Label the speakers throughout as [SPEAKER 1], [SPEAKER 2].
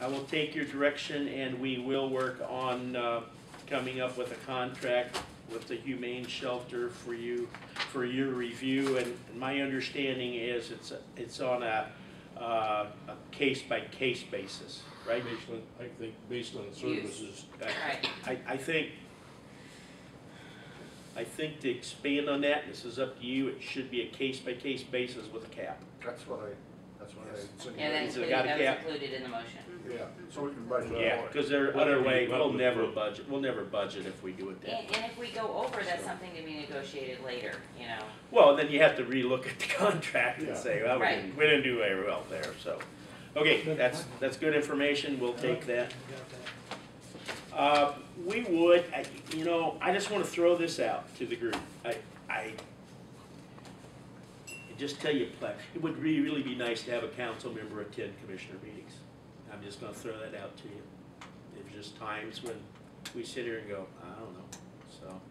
[SPEAKER 1] I will take your direction, and we will work on coming up with a contract with the Humane Shelter for your review. And my understanding is it's on a case-by-case basis, right?
[SPEAKER 2] I think based on services.
[SPEAKER 3] Right.
[SPEAKER 1] I think to expand on that, this is up to you, it should be a case-by-case basis with a cap.
[SPEAKER 4] That's what I said.
[SPEAKER 3] Yeah, that
[SPEAKER 1] Is it
[SPEAKER 3] included,
[SPEAKER 1] got a
[SPEAKER 3] that
[SPEAKER 1] cap?
[SPEAKER 3] was included in the motion.
[SPEAKER 4] Yeah, so we can budget for it.
[SPEAKER 1] Yeah, because there other way, we'll never budget if we do it that way.
[SPEAKER 3] And if we go over, that's something to be negotiated later, you know.
[SPEAKER 1] Well, then you have to relook at the contract and
[SPEAKER 4] Yeah.
[SPEAKER 1] say, well,
[SPEAKER 3] Right.
[SPEAKER 1] we didn't do very well there, so. Okay, that's good information, we'll take that. We would, you know, I just want to throw this out to the group. I just tell you, it would really be nice to have a council member attend commissioner meetings. I'm just going to throw that out to you. There's just times when we sit here and go, I don't know. So,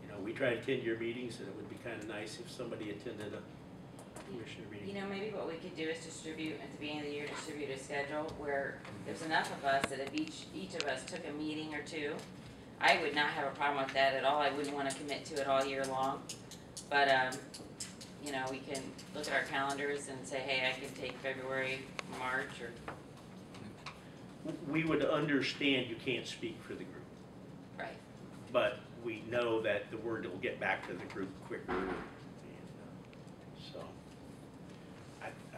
[SPEAKER 1] you know, we try to attend your meetings, and it would be kind of nice if somebody attended a commissioner meeting.
[SPEAKER 3] You know, maybe what we could do is distribute, at the beginning of the year, distribute a schedule where there's enough of us that if each of us took a meeting or two, I would not have a problem with that at all. I wouldn't want to commit to it all year long. But, you know, we can look at our calendars and say, hey, I can take February, March, or...
[SPEAKER 1] We would understand you can't speak for the group,
[SPEAKER 3] Right.
[SPEAKER 1] but we know that the word will get back to the group quicker. And, so,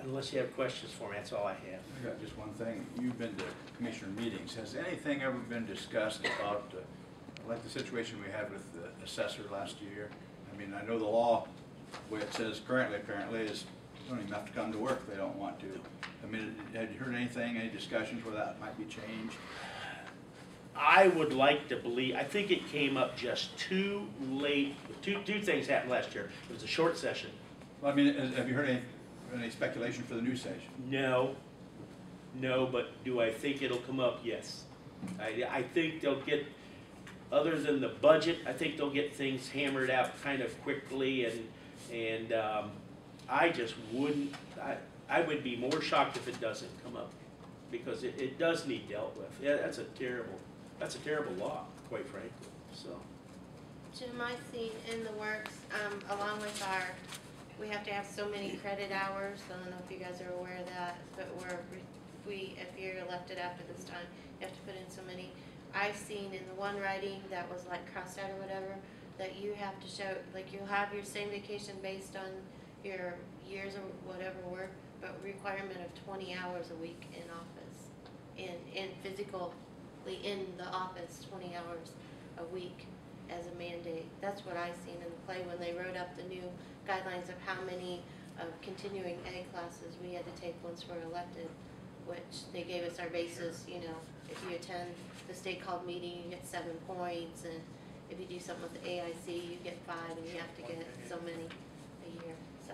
[SPEAKER 1] unless you have questions for me, that's all I have.
[SPEAKER 5] I got just one thing. You've been to commissioner meetings. Has anything ever been discussed about, like the situation we had with the assessor last year? I mean, I know the law, the way it says currently, apparently, is you don't even have to come to work if they don't want to. I mean, have you heard anything, any discussions where that might be changed?
[SPEAKER 1] I would like to believe, I think it came up just too late. Two things happened last year. It was a short session.
[SPEAKER 5] Well, I mean, have you heard any speculation for the new session?
[SPEAKER 1] No, but do I think it'll come up? Yes. I think they'll get, other than the budget, I think they'll get things hammered out kind of quickly, and I just wouldn't, I would be more shocked if it doesn't come up, because it does need dealt with. Yeah, that's a terrible law, quite frankly, so.
[SPEAKER 6] Jim, I've seen in the works, along with we have to have so many credit hours. I don't know if you guys are aware of that, but if you're elected after this time, you have to put in so many. I've seen in the one writing that was like crossed out or whatever, that you have to show, like you'll have your same vacation based on your years or whatever work, but requirement of 20 hours a week in office, in physically in the office, 20 hours a week as a mandate. That's what I seen in the play when they wrote up the new guidelines of how many continuing ed classes we had to take once we're elected, which they gave us our basis. You know, if you attend the state called meeting, you get 7 points, and if you do something with the AIC, you get 5, and you have to get so many a year. So,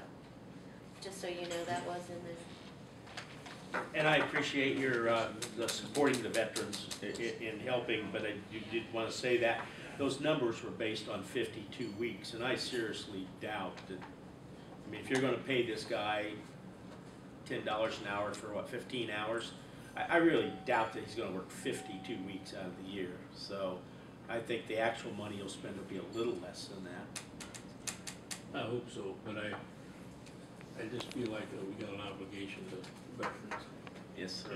[SPEAKER 6] just so you know, that was in there.
[SPEAKER 1] And I appreciate your the supporting the veterans in helping, but you did want to say that those numbers were based on 52 weeks, and I seriously doubt that. I mean, if you're going to pay this guy $10 an hour for what, 15 hours, I really doubt that he's going to work 52 weeks out of the year. So I think the actual money you'll spend will be a little less than that.
[SPEAKER 2] I hope so, but I just feel like we got an obligation to veterans.
[SPEAKER 1] Yes, sir.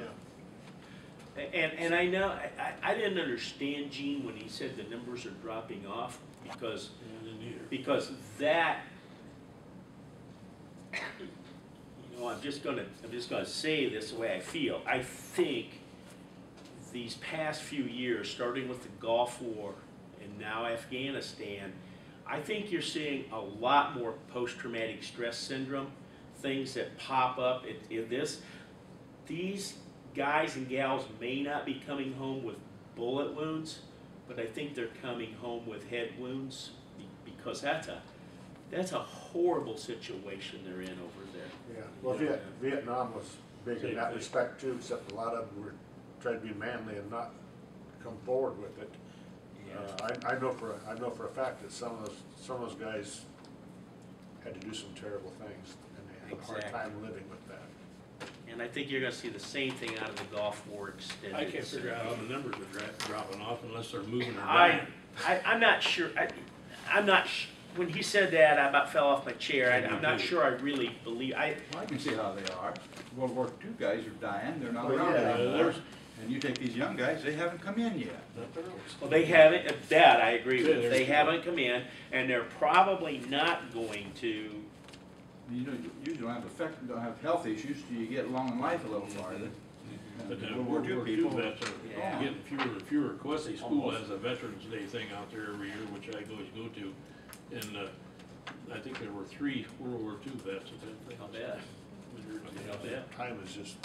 [SPEAKER 2] Yeah.
[SPEAKER 1] And I know, I didn't understand Gene when he said the numbers are dropping off, because that, you know, I'm just gonna say this the way I feel. I think these past few years, starting with the Gulf War and now Afghanistan, I think you're seeing a lot more post-traumatic stress syndrome, things that pop up in this. These guys and gals may not be coming home with bullet wounds, but I think they're coming home with head wounds, because that's a horrible situation they're in over there.
[SPEAKER 4] Yeah, well, Vietnam was big in that respect too, except a lot of them were trying to be manly and not come forward with it. Yeah. I know for a fact that some of those guys had to do some terrible things, and they had a hard time living with that.
[SPEAKER 1] and I think you're gonna see the same thing out of the Gulf War extended.
[SPEAKER 2] I can't figure out how the numbers are dropping off unless they're moving or
[SPEAKER 1] I'm
[SPEAKER 2] down.
[SPEAKER 1] not sure, I'm not, when he said that, I about fell off my chair. I'm not sure I really believe,
[SPEAKER 5] Well, I can see how they are. World War II guys are dying, they're not
[SPEAKER 4] Well,
[SPEAKER 5] around
[SPEAKER 4] yeah,
[SPEAKER 5] anymore.
[SPEAKER 2] there's-
[SPEAKER 5] And you take these young guys, they haven't come in yet.
[SPEAKER 1] well, they haven't, that I agree
[SPEAKER 2] Yeah,
[SPEAKER 1] with.
[SPEAKER 2] there's
[SPEAKER 1] They
[SPEAKER 2] two.
[SPEAKER 1] haven't come in, and they're probably not going to.
[SPEAKER 5] You usually don't have health issues till you get along in life a little farther.
[SPEAKER 2] But the
[SPEAKER 5] World
[SPEAKER 2] World
[SPEAKER 5] War
[SPEAKER 2] War
[SPEAKER 5] II
[SPEAKER 2] II
[SPEAKER 5] people,
[SPEAKER 2] vets are
[SPEAKER 1] Yeah.
[SPEAKER 2] getting fewer and fewer requests. They school
[SPEAKER 1] Almost.
[SPEAKER 2] has a Veterans Day thing out there every year, which I always go to. And, I think there were 3 World War II vets at that thing.
[SPEAKER 1] I'll bet. I'll bet.
[SPEAKER 4] Time is just,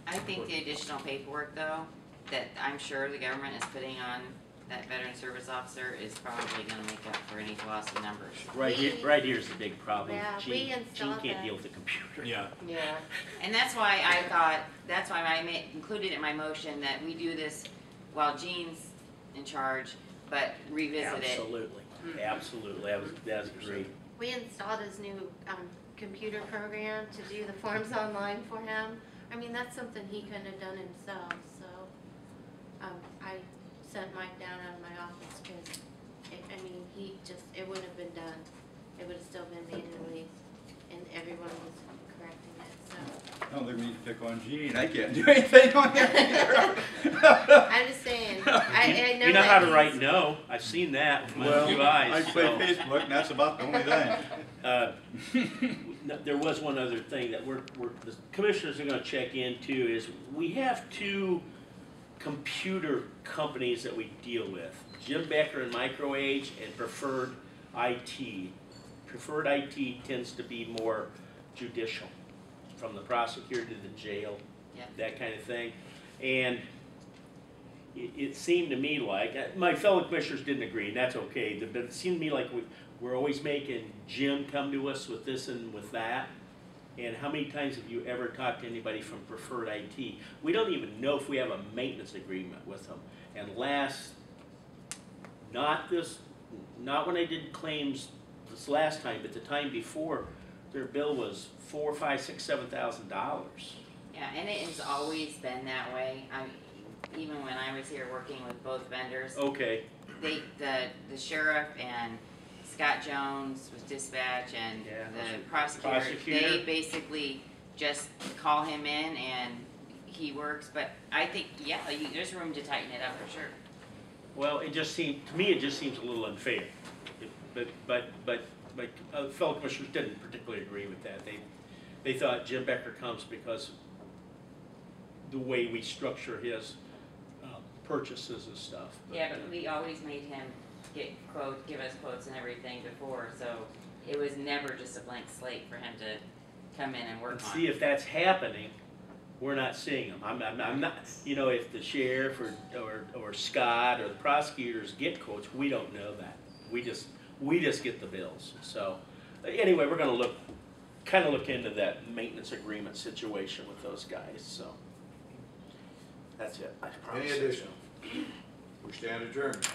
[SPEAKER 3] I think the additional paperwork though, that I'm sure the government is putting on that veteran service officer is probably gonna make up for any loss of numbers.
[SPEAKER 1] Right here, right here's the big problem.
[SPEAKER 6] Yeah, we
[SPEAKER 1] Gene
[SPEAKER 6] installed
[SPEAKER 1] can't
[SPEAKER 6] that.
[SPEAKER 1] deal with the computer.
[SPEAKER 2] Yeah,
[SPEAKER 3] Yeah. And that's why I thought, that's why I included in my motion that we do this while Gene's in charge, but revisit it.
[SPEAKER 1] Absolutely,
[SPEAKER 3] Mhm.
[SPEAKER 1] absolutely, that was great.
[SPEAKER 6] We installed his new, computer program to do the forms online for him. I mean, that's something he couldn't have done himself, so, I sent Mike down out of my office, cause it wouldn't have been done. It would have still been manually, and everyone was correcting it, so.
[SPEAKER 5] I don't think we need to pick on Gene, I can't do anything on here either.
[SPEAKER 6] I'm just saying, I know
[SPEAKER 1] You know
[SPEAKER 6] that
[SPEAKER 1] how to
[SPEAKER 6] he's-
[SPEAKER 1] write no, I've seen that with my
[SPEAKER 5] Well,
[SPEAKER 1] two
[SPEAKER 5] I
[SPEAKER 1] eyes.
[SPEAKER 5] play
[SPEAKER 1] so.
[SPEAKER 5] Facebook and that's about the only thing.
[SPEAKER 1] No, there was one other thing that the commissioners are gonna check into is, we have 2 computer companies that we deal with. Jim Becker and MicroAge and Preferred IT. Preferred IT tends to be more judicial, from the prosecutor to the jail,
[SPEAKER 3] Yeah.
[SPEAKER 1] that kind of thing. And it seemed to me like, my fellow commissioners didn't agree, and that's okay, but it seemed to me like we're always making Jim come to us with this and with that. And how many times have you ever talked to anybody from Preferred IT? We don't even know if we have a maintenance agreement with them. And not when I did claims this last time, but the time before, their bill was $4,000, $5,000, $6,000, $7,000.
[SPEAKER 3] Yeah, and it has always been that way. Even when I was here working with both vendors,
[SPEAKER 1] Okay,
[SPEAKER 3] the sheriff and Scott Jones with dispatch and
[SPEAKER 1] Yeah,
[SPEAKER 3] the prosecutor,
[SPEAKER 1] prosecutor.
[SPEAKER 3] they basically just call him in and he works, but I think, yeah, there's room to tighten it up for sure.
[SPEAKER 1] well, to me, it just seems a little unfair. But fellow commissioners didn't particularly agree with that. They thought Jim Becker comes because the way we structure his purchases and stuff.
[SPEAKER 3] Yeah, but we always made him give us quotes and everything before, so it was never just a blank slate for him to come in and work
[SPEAKER 1] And
[SPEAKER 3] on.
[SPEAKER 1] see if that's happening, we're not seeing them. I'm not, if the sheriff or Scott or the prosecutors get quotes, we don't know that. We just get the bills. So, anyway, we're gonna kind of look into that maintenance agreement situation with those guys, so. That's it, I promise.
[SPEAKER 7] Any additional? We stand adjourned.